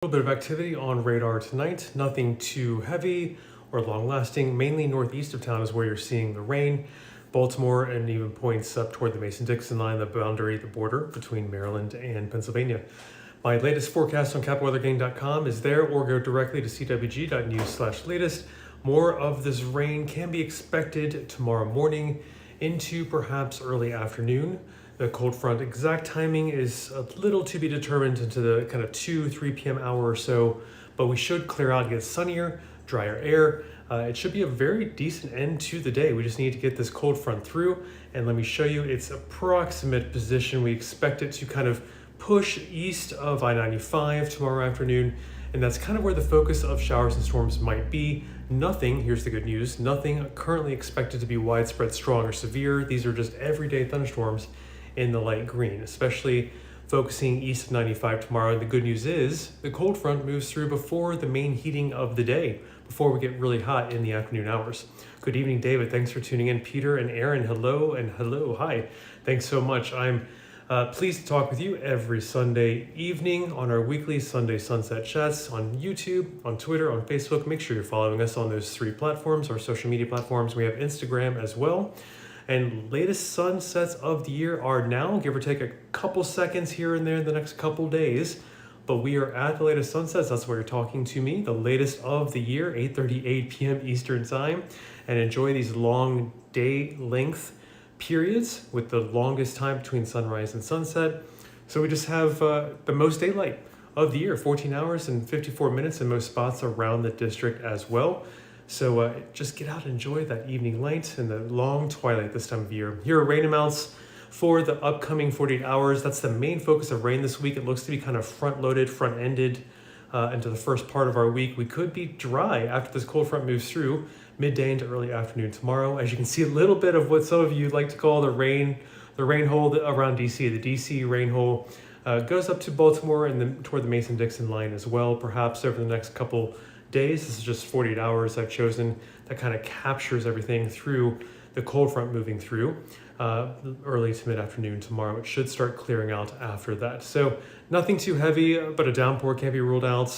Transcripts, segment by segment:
A little bit of activity on radar tonight, nothing too heavy or long lasting. Mainly northeast of town is where you're seeing the rain. Baltimore and even points up toward the Mason-Dixon line, the boundary, the border between Maryland and Pennsylvania. My latest forecast on CapWeatherGain.com is there, or go directly to CWG.news/latest. More of this rain can be expected tomorrow morning into perhaps early afternoon. The cold front exact timing is a little to be determined into the kind of 2-3 p.m. hour or so, but we should clear out, get sunnier, drier air. It should be a very decent end to the day. We just need to get this cold front through, and let me show you its approximate position. We expect it to kind of push east of I-95 tomorrow afternoon, and that's kind of where the focus of showers and storms might be. Nothing, here's the good news, nothing currently expected to be widespread, strong, or severe. These are just everyday thunderstorms in the light green, especially focusing east of 95 tomorrow. And the good news is the cold front moves through before the main heating of the day, before we get really hot in the afternoon hours. Good evening, David. Thanks for tuning in. Peter and Aaron, hello and hello. Hi. Thanks so much. I'm pleased to talk with you every Sunday evening on our weekly Sunday Sunset Chats on YouTube, on Twitter, on Facebook. Make sure you're following us on those three platforms, our social media platforms. We have Instagram as well. And latest sunsets of the year are now, give or take a couple seconds here and there in the next couple days. But we are at the latest sunsets. That's why you're talking to me. The latest of the year, 8:38 p.m. Eastern time. And enjoy these long day length periods with the longest time between sunrise and sunset. So we just have the most daylight of the year, 14 hours and 54 minutes in most spots around the district as well. So just get out and enjoy that evening light and the long twilight this time of year. Here are rain amounts for the upcoming 48 hours. That's the main focus of rain this week. It looks to be kind of front-loaded, front-ended into the first part of our week. We could be dry after this cold front moves through midday into early afternoon tomorrow. As you can see, a little bit of what some of you like to call the rain hole around DC. The DC rain hole goes up to Baltimore and toward the Mason-Dixon line as well, perhaps over the next couple days. This is just 48 hours I've chosen that kind of captures everything through the cold front moving through early to mid-afternoon tomorrow. It should start clearing out after that. So nothing too heavy, but a downpour can't be ruled out.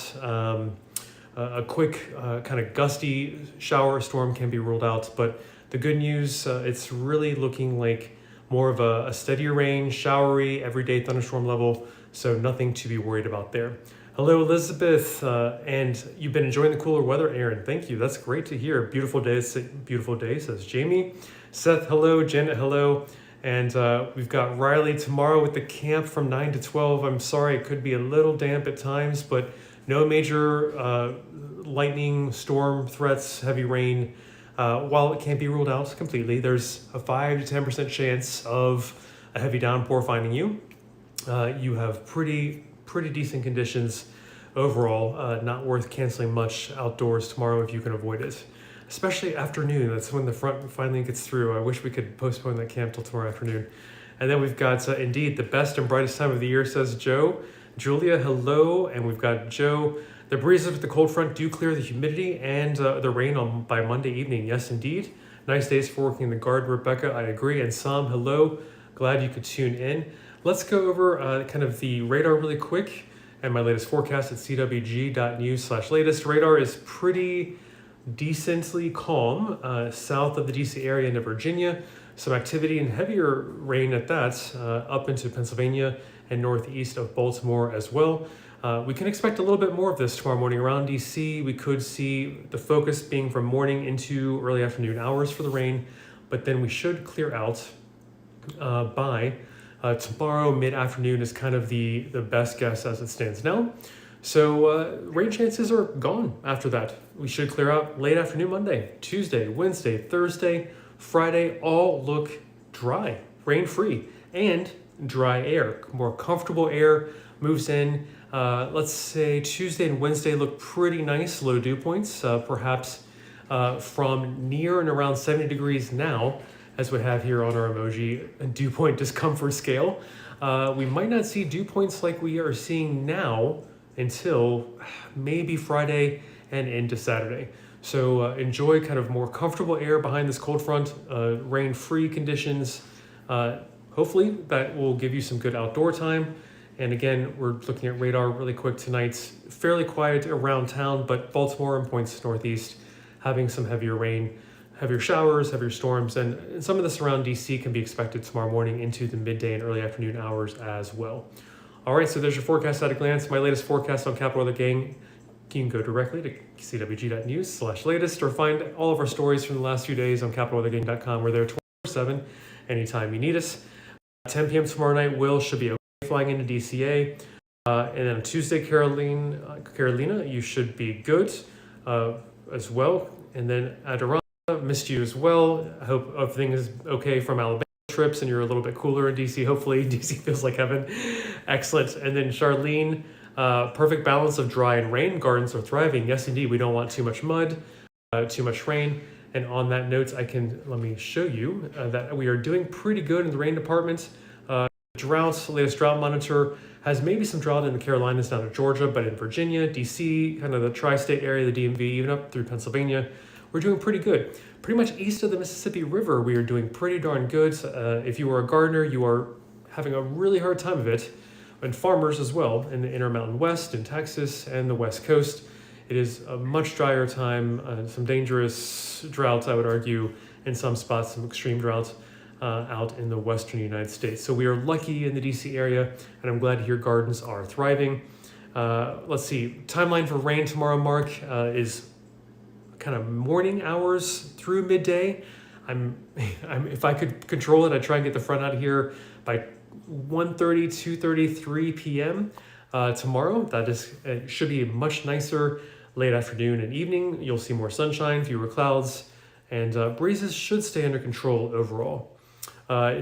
A quick kind of gusty shower or storm can be ruled out. But the good news, it's really looking like more of a steadier rain, showery, everyday thunderstorm level. So nothing to be worried about there. Hello, Elizabeth, and you've been enjoying the cooler weather, Aaron. Thank you. That's great to hear. Beautiful day, says Jamie. Seth, hello. Janet, hello. And we've got Riley tomorrow with the camp from 9 to 12. I'm sorry, it could be a little damp at times, but no major lightning, storm threats, heavy rain. While it can't be ruled out completely, there's a 5 to 10% chance of a heavy downpour finding you. You have pretty decent conditions overall. Not worth canceling much outdoors tomorrow if you can avoid it, especially afternoon. That's when the front finally gets through. I wish we could postpone that camp till tomorrow afternoon. And then we've got indeed the best and brightest time of the year, says Joe. Julia, hello. And we've got Joe. The breezes with the cold front do clear the humidity and the rain by Monday evening. Yes, indeed. Nice days for working in the garden, Rebecca. I agree. And Sam, hello. Glad you could tune in. Let's go over kind of the radar really quick and my latest forecast at CWG.news/latest. Radar is pretty decently calm south of the DC area into Virginia. Some activity and heavier rain at that up into Pennsylvania and northeast of Baltimore as well. We can expect a little bit more of this tomorrow morning around DC. We could see the focus being from morning into early afternoon hours for the rain, but then we should clear out by tomorrow mid-afternoon is kind of the best guess as it stands now. So rain chances are gone after that. We should clear out late afternoon Monday, Tuesday, Wednesday, Thursday, Friday, all look dry, rain-free, and dry air. More comfortable air moves in. Let's say Tuesday and Wednesday look pretty nice, low dew points, perhaps from near and around 70 degrees now, as we have here on our emoji dew point discomfort scale. We might not see dew points like we are seeing now until maybe Friday and into Saturday. So enjoy kind of more comfortable air behind this cold front, rain-free conditions. Hopefully that will give you some good outdoor time And again, we're looking at radar really quick tonight. Fairly quiet around town, but Baltimore and points northeast having some heavier rain, heavier showers, heavier storms, and some of this around DC can be expected tomorrow morning into the midday and early afternoon hours as well. All right, so there's your forecast at a glance. My latest forecast on Capital Weather Gang. You can go directly to CWG.news/latest or find all of our stories from the last few days on CapitalWeatherGang.com. We're there 24/7 anytime you need us. 10 p.m. tomorrow night, Will should be flying into DCA. And then on Tuesday, Carolina, you should be good as well. And then Adirondacks, missed you as well. I hope everything is okay from Alabama trips and you're a little bit cooler in DC. Hopefully DC feels like heaven. Excellent. And then Charlene, perfect balance of dry and rain. Gardens are thriving. Yes, indeed. We don't want too much mud, too much rain. And on that note, let me show you that we are doing pretty good in the rain department. Droughts, the latest drought monitor has maybe some drought in the Carolinas down to Georgia, but in Virginia, DC, kind of the tri-state area, the DMV, even up through Pennsylvania, we're doing pretty good. Pretty much east of the Mississippi River, we are doing pretty darn good. If you are a gardener, you are having a really hard time of it. And farmers as well in the Intermountain West, in Texas, and the West Coast. It is a much drier time, some dangerous droughts, I would argue, in some spots, some extreme droughts out in the western United States. So we are lucky in the DC area, and I'm glad to hear gardens are thriving. Let's see, timeline for rain tomorrow, Mark, is kind of morning hours through midday. If I could control it, I'd try and get the front out of here by 1:30, 2:30, 3 p.m. Tomorrow. That is, it should be much nicer late afternoon and evening. You'll see more sunshine, fewer clouds, and breezes should stay under control overall.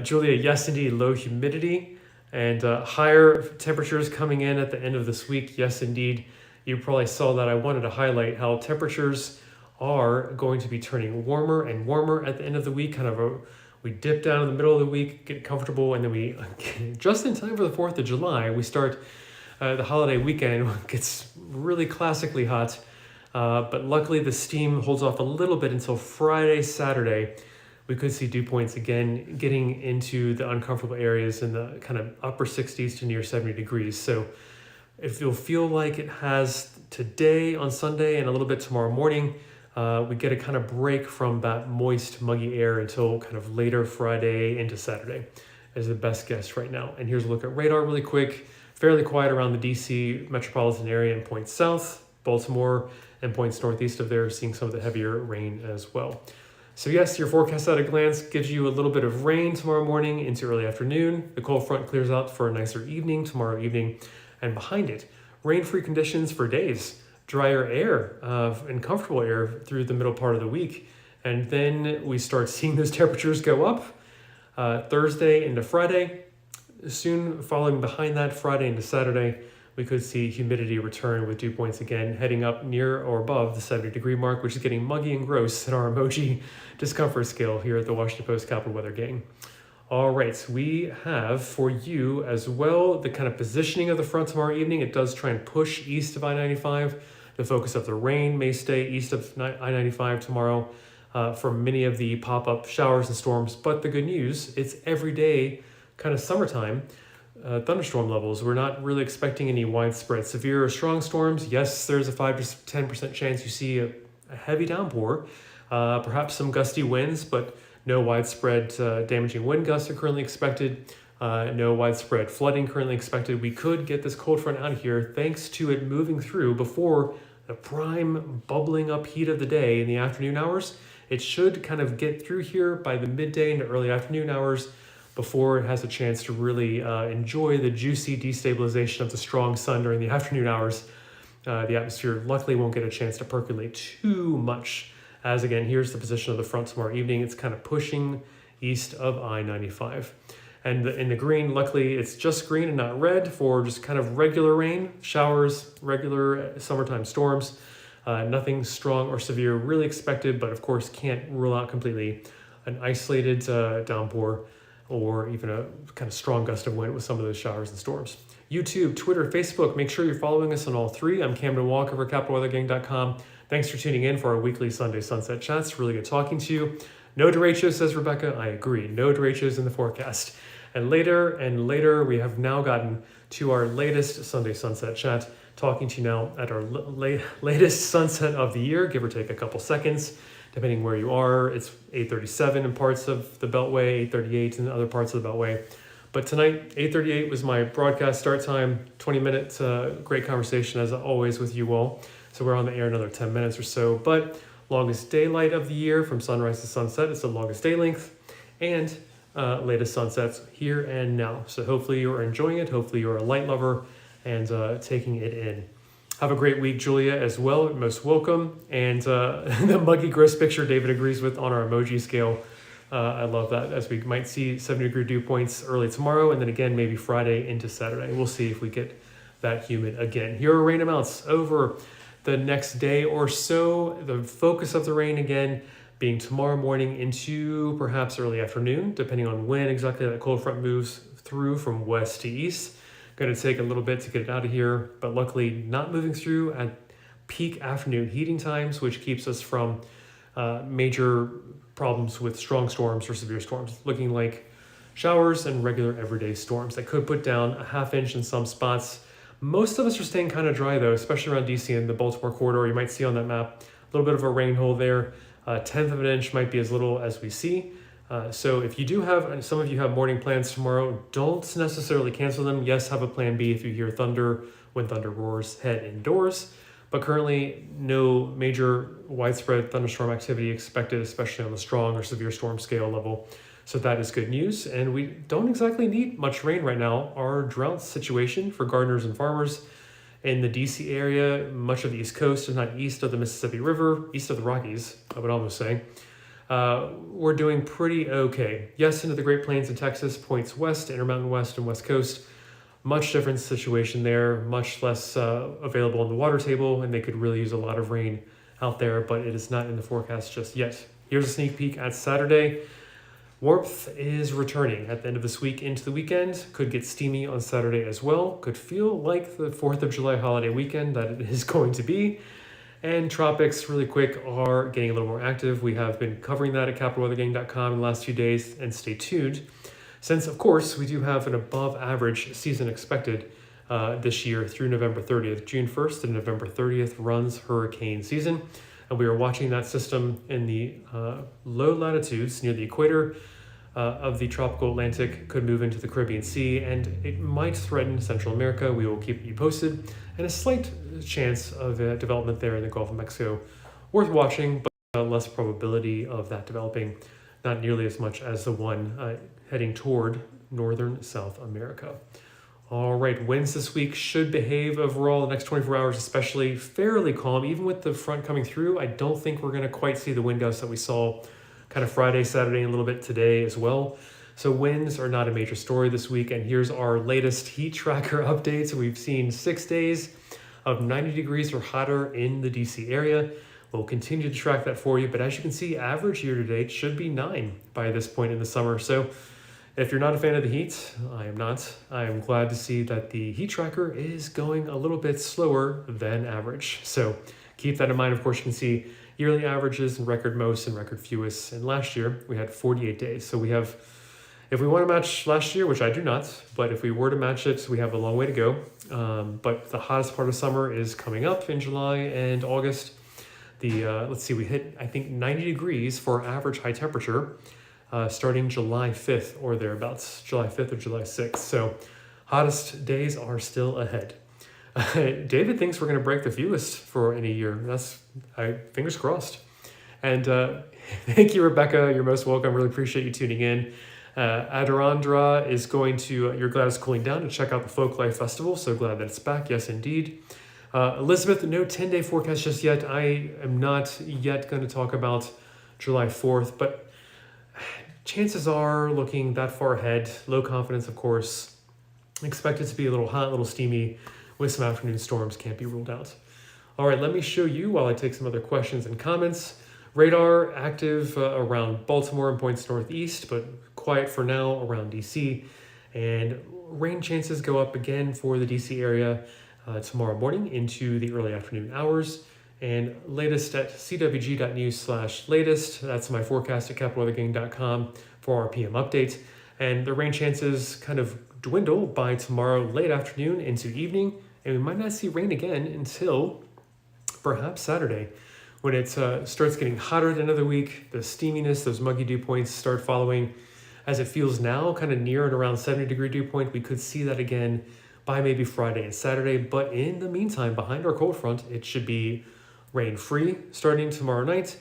Julia, yes, indeed, low humidity and higher temperatures coming in at the end of this week. Yes, indeed. You probably saw that. I wanted to highlight how temperatures are going to be turning warmer and warmer at the end of the week. We dip down in the middle of the week, get comfortable, and then we, just in time for the 4th of July, we start the holiday weekend. It gets really classically hot, but luckily the steam holds off a little bit until Friday, Saturday. We could see dew points again getting into the uncomfortable areas in the kind of upper 60s to near 70 degrees. So if you'll feel like it has today on Sunday and a little bit tomorrow morning, we get a kind of break from that moist, muggy air until kind of later Friday into Saturday is the best guess right now. And here's a look at radar really quick. Fairly quiet around the DC metropolitan area and points south, Baltimore, and points northeast of there, seeing some of the heavier rain as well. So yes, your forecast at a glance gives you a little bit of rain tomorrow morning into early afternoon. The cold front clears out for a nicer evening tomorrow evening. And behind it, rain-free conditions for days, drier air and comfortable air through the middle part of the week. And then we start seeing those temperatures go up Thursday into Friday. Soon following behind that, Friday into Saturday, we could see humidity return with dew points again heading up near or above the 70-degree mark, which is getting muggy and gross in our emoji discomfort scale here at the Washington Post Capital Weather Gang. All right, so we have for you as well the kind of positioning of the front tomorrow evening. It does try and push east of I-95. The focus of the rain may stay east of I-95 tomorrow for many of the pop-up showers and storms. But the good news, it's everyday kind of summertime thunderstorm levels. We're not really expecting any widespread severe or strong storms. Yes, there's a 5 to 10% chance you see a heavy downpour, perhaps some gusty winds, but no widespread damaging wind gusts are currently expected. No widespread flooding currently expected. We could get this cold front out of here thanks to it moving through before the prime bubbling up heat of the day in the afternoon hours. It should kind of get through here by the midday into early afternoon hours before it has a chance to really enjoy the juicy destabilization of the strong sun during the afternoon hours. The atmosphere luckily won't get a chance to percolate too much, as again, here's the position of the front tomorrow evening. It's kind of pushing east of I-95. And in the green, luckily, it's just green and not red for just kind of regular rain, showers, regular summertime storms. Nothing strong or severe really expected, but of course can't rule out completely an isolated downpour or even a kind of strong gust of wind with some of those showers and storms. YouTube, Twitter, Facebook, make sure you're following us on all three. I'm Camden Walker for CapitalWeatherGang.com. Thanks for tuning in for our weekly Sunday Sunset Chats. Really good talking to you. No derechos, says Rebecca. I agree. No derechos in the forecast. And later, we have now gotten to our latest Sunday Sunset Chat, talking to you now at our latest sunset of the year, give or take a couple seconds, depending where you are. It's 8:37 in parts of the Beltway, 8:38 in other parts of the Beltway. But tonight, 8:38 was my broadcast start time, 20 minutes, great conversation as always with you all. So we're on the air another 10 minutes or so, but longest daylight of the year from sunrise to sunset. It's the longest day length and latest sunsets here and now. So hopefully you're enjoying it. Hopefully you're a light lover and taking it in. Have a great week, Julia, as well. Most welcome. And the muggy gross picture David agrees with on our emoji scale. I love that, as we might see 70-degree dew points early tomorrow, and then again maybe Friday into Saturday. We'll see if we get that humid again. Here are rain amounts over the next day or so. The focus of the rain again being tomorrow morning into perhaps early afternoon, depending on when exactly that cold front moves through from west to east. Going to take a little bit to get it out of here, but luckily not moving through at peak afternoon heating times, which keeps us from major problems with strong storms or severe storms, looking like showers and regular everyday storms that could put down a half inch in some spots. Most of us are staying kind of dry though, especially around DC and the Baltimore corridor. You might see on that map a little bit of a rain hole there. A tenth of an inch might be as little as we see. So if you do have, some of you have morning plans tomorrow, don't necessarily cancel them. Yes, have a plan B if you hear thunder. When thunder roars, head indoors. But currently, no major widespread thunderstorm activity expected, especially on the strong or severe storm scale level. So that is good news. And we don't exactly need much rain right now. Our drought situation for gardeners and farmers in the DC area, much of the East Coast, if not east of the Mississippi River, east of the Rockies, I would almost say, we're doing pretty okay. Yes, into the Great Plains in Texas, points west, Intermountain West and West Coast. Much different situation there, much less available on the water table, and they could really use a lot of rain out there, but it is not in the forecast just yet. Here's a sneak peek at Saturday. Warmth is returning at the end of this week into the weekend. Could get steamy on Saturday as well. Could feel like the 4th of July holiday weekend that it is going to be. And tropics, really quick, are getting a little more active. We have been covering that at capitalweathergang.com in the last few days, and stay tuned. Since, of course, we do have an above average season expected this year through November 30th. June 1st and November 30th runs hurricane season. And we are watching that system in the low latitudes near the equator of the tropical Atlantic, could move into the Caribbean Sea, and it might threaten Central America. We will keep you posted. And a slight chance of development there in the Gulf of Mexico. Worth watching, but less probability of that developing. Not nearly as much as the one heading toward northern South America. All right, winds this week should behave overall. The next 24 hours especially fairly calm. Even with the front coming through, I don't think we're going to quite see the wind gusts that we saw kind of Friday, Saturday, and a little bit today as well. So winds are not a major story this week. And here's our latest heat tracker updates. We've seen 6 days of 90 degrees or hotter in the DC area. We'll continue to track that for you. But as you can see, average year to date should be 9 by this point in the summer. So if you're not a fan of the heat, I am not. I am glad to see that the heat tracker is going a little bit slower than average. So keep that in mind. Of course, you can see yearly averages and record most and record fewest. And last year we had 48 days. So we have, if we want to match last year, which I do not, but if we were to match it, we have a long way to go. But the hottest part of summer is coming up in July and August. Let's see, we hit, I think, 90 degrees for average high temperature. Starting July 5th or thereabouts, July 5th or July 6th. So hottest days are still ahead. David thinks we're going to break the fewest for in a year. Fingers crossed. And thank you, Rebecca. You're most welcome. Really appreciate you tuning in. Adirondra is going to, you're glad it's cooling down, to check out the Folklife Festival. So glad that it's back. Yes, indeed. Elizabeth, no 10-day forecast just yet. I am not yet going to talk about July 4th, but chances are looking that far ahead. Low confidence, of course. Expect it to be a little hot, a little steamy with some afternoon storms. Can't be ruled out. All right, let me show you while I take some other questions and comments. Radar active around Baltimore and points northeast, but quiet for now around DC. And rain chances go up again for the DC area tomorrow morning into the early afternoon hours. And latest at CWG.news/latest. That's my forecast at capitalweathergang.com for our PM update. And the rain chances kind of dwindle by tomorrow late afternoon into evening, and we might not see rain again until perhaps Saturday, when it starts getting hotter at the end of the week. The steaminess, those muggy dew points start following. As it feels now, kind of near and around 70-degree dew point, we could see that again by maybe Friday and Saturday. But in the meantime, behind our cold front, it should be rain-free starting tomorrow night.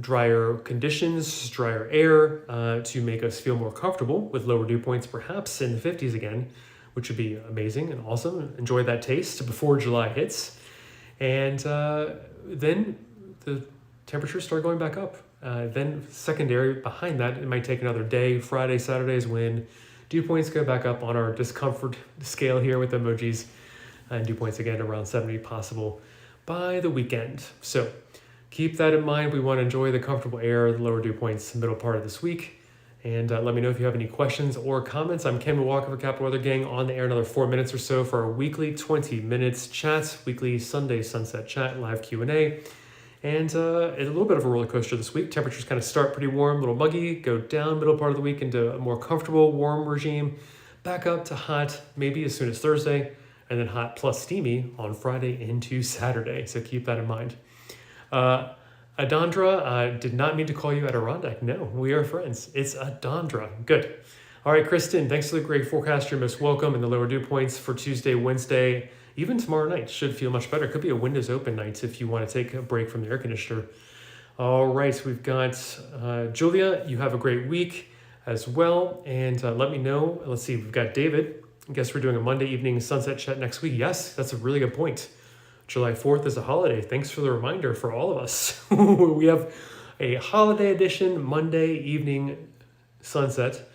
Drier conditions, drier air to make us feel more comfortable with lower dew points, perhaps in the 50s again, which would be amazing and awesome. Enjoy that taste before July hits. And then the temperatures start going back up. Then secondary behind that, it might take another day. Friday, Saturday is when dew points go back up on our discomfort scale here with emojis. And dew points again around 70 possible by the weekend. So keep that in mind. We want to enjoy the comfortable air, the lower dew points, middle part of this week. And let me know if you have any questions or comments. I'm Ken Walker for Capital Weather Gang, on the air another 4 minutes or so for our weekly 20 minutes chat, weekly Sunday sunset chat, live Q&A. And it's a little bit of a roller coaster this week. Temperatures kind of start pretty warm, a little muggy, go down middle part of the week into a more comfortable warm regime, back up to hot maybe as soon as Thursday, and then hot plus steamy on Friday into Saturday. So keep that in mind. Adandra, did not mean to call you Adirondack. No, we are friends. It's Adandra. Good. All right, Kristen, thanks for the great forecast. You're most welcome. And the lower dew points for Tuesday, Wednesday, even tomorrow night should feel much better. It could be a windows open night if you want to take a break from the air conditioner. All right, we've got Julia. You have a great week as well. And let me know. Let's see, we've got David. I guess we're doing a Monday evening sunset chat next week. Yes, that's a really good point. July 4th is a holiday. Thanks for the reminder for all of us. We have a holiday edition Monday evening sunset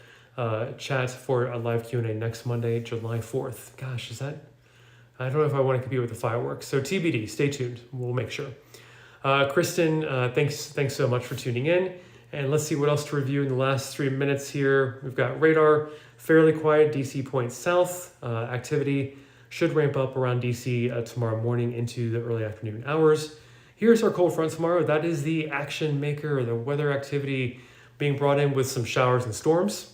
chat for a live Q&A next Monday, July 4th. Gosh, is that... I don't know if I want to compete with the fireworks. So TBD, stay tuned. We'll make sure. Kristen, thanks so much for tuning in. And let's see what else to review in the last 3 minutes here. We've got radar, fairly quiet, DC points south. Activity should ramp up around DC tomorrow morning into the early afternoon hours. Here's our cold front tomorrow. That is the action maker, the weather activity being brought in with some showers and storms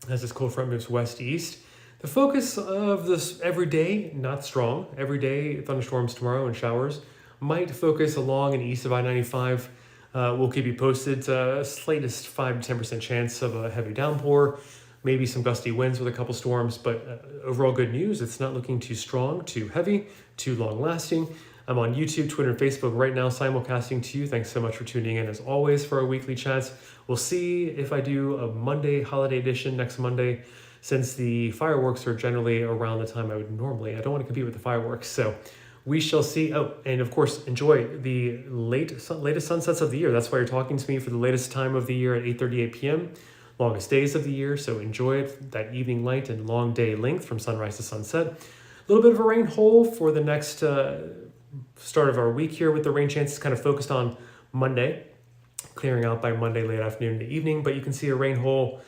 as this cold front moves west to east. The focus of this everyday, not strong, everyday thunderstorms tomorrow and showers might focus along and east of I-95. We'll keep you posted. Slightest 5 to 10% chance of a heavy downpour. Maybe some gusty winds with a couple storms, but overall good news. It's not looking too strong, too heavy, too long lasting. I'm on YouTube, Twitter, and Facebook right now, simulcasting to you. Thanks so much for tuning in as always for our weekly chats. We'll see if I do a Monday holiday edition next Monday, since the fireworks are generally around the time I would normally. I don't want to compete with the fireworks, so we shall see. Oh, and of course, enjoy the latest sunsets of the year. That's why you're talking to me for the latest time of the year at 8:38 p.m. Longest days of the year, so enjoy it, that evening light and long day length from sunrise to sunset. A little bit of a rain hole for the next start of our week here with the rain chances kind of focused on Monday, clearing out by Monday late afternoon to evening, but you can see a rain hole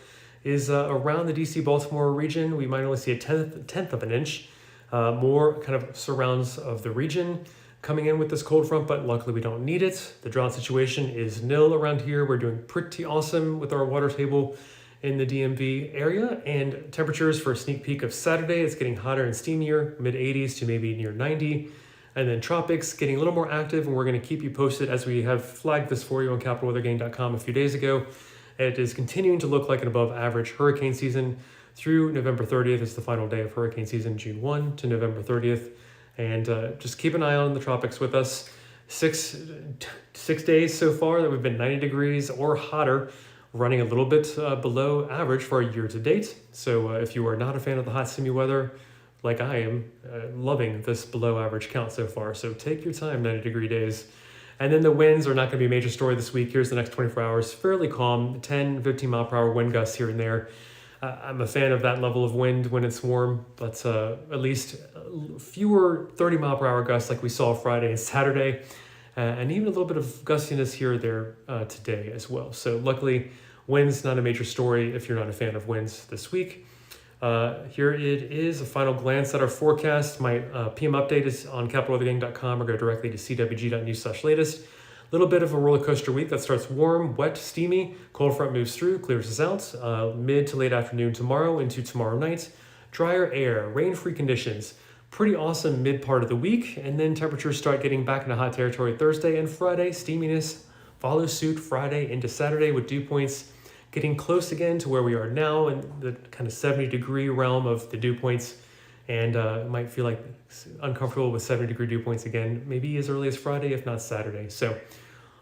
is around the DC-Baltimore region. We might only see a tenth of an inch, more kind of surrounds of the region coming in with this cold front, but luckily we don't need it. The drought situation is nil around here. We're doing pretty awesome with our water table in the DMV area, and temperatures for a sneak peek of Saturday, it's getting hotter and steamier, mid 80s to maybe near 90. And then tropics getting a little more active, and we're going to keep you posted as we have flagged this for you on capitalweathergang.com a few days ago. It is continuing to look like an above average hurricane season through November 30th. It's the final day of hurricane season, June 1 to November 30th. And just keep an eye on the tropics with us. Six days so far that we've been 90 degrees or hotter, running a little bit below average for a year to date. So if you are not a fan of the hot, steamy weather, like I am, loving this below average count so far. So take your time, 90 degree days. And then the winds are not going to be a major story this week. Here's the next 24 hours, fairly calm, 10, 15 mile per hour wind gusts here and there. I'm a fan of that level of wind when it's warm, but at least fewer 30 mile per hour gusts like we saw Friday and Saturday, and even a little bit of gustiness here or there today as well. So luckily, winds not a major story if you're not a fan of winds this week. Here it is, a final glance at our forecast. My PM update is on capitalweathergang.com, or go directly to CWG.news/latest. A little bit of a roller coaster week that starts warm, wet, steamy. Cold front moves through, clears us out. Mid to late afternoon tomorrow into tomorrow night. drier air, rain-free conditions. Pretty awesome mid part of the week, and then temperatures start getting back into hot territory Thursday and Friday. Steaminess follows suit Friday into Saturday with dew points getting close again to where we are now in the kind of 70-degree realm of the dew points, and it might feel like uncomfortable with 70-degree dew points again, maybe as early as Friday, if not Saturday. So,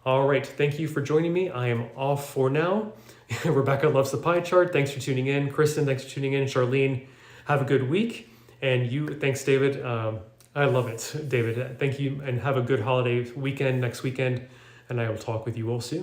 all right, thank you for joining me. I am off for now. Rebecca loves the pie chart. Thanks for tuning in. Kristen, thanks for tuning in. Charlene, have a good week. And you, thanks, David. I love it, David. Thank you, and have a good holiday weekend next weekend. And I will talk with you all soon.